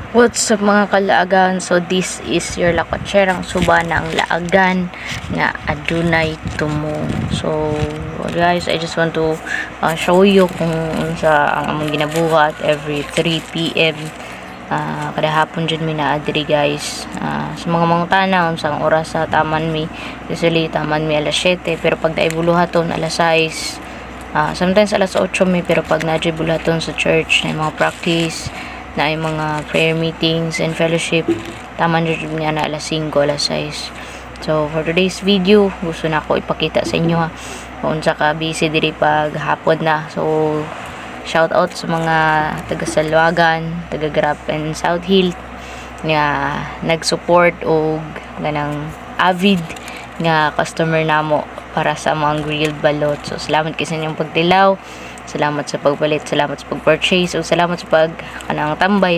What's up mga kalaagan? So this is your lakotserang suba ng laagan nga adunay tumo. So guys, I just want to show you kung sa ang among ginabuhat every 3 PM. Kada hapon dyan mi naadiri guys. Sa mga mangutana unsang oras sa taman mi. Usually taman mi alas 7 pero pag naay buluhaton alas 6. Sometimes alas 8 mi pero pag naadiri buluhaton sa church na mga practice na ay mga prayer meetings and fellowship taman rin nga na alas 5, alas 6. So for today's video gusto na ako ipakita sa inyo kung sa ka busy diri pag hapon na. So shout out sa mga taga Salwagan, taga Grap and South Hill nga nag-support og ganang avid nga customer namo para sa mga grilled balot. So salamat kay sa inyong pagtilaw, salamat sa pagpalit, salamat sa pag-purchase, o salamat sa kanang tambay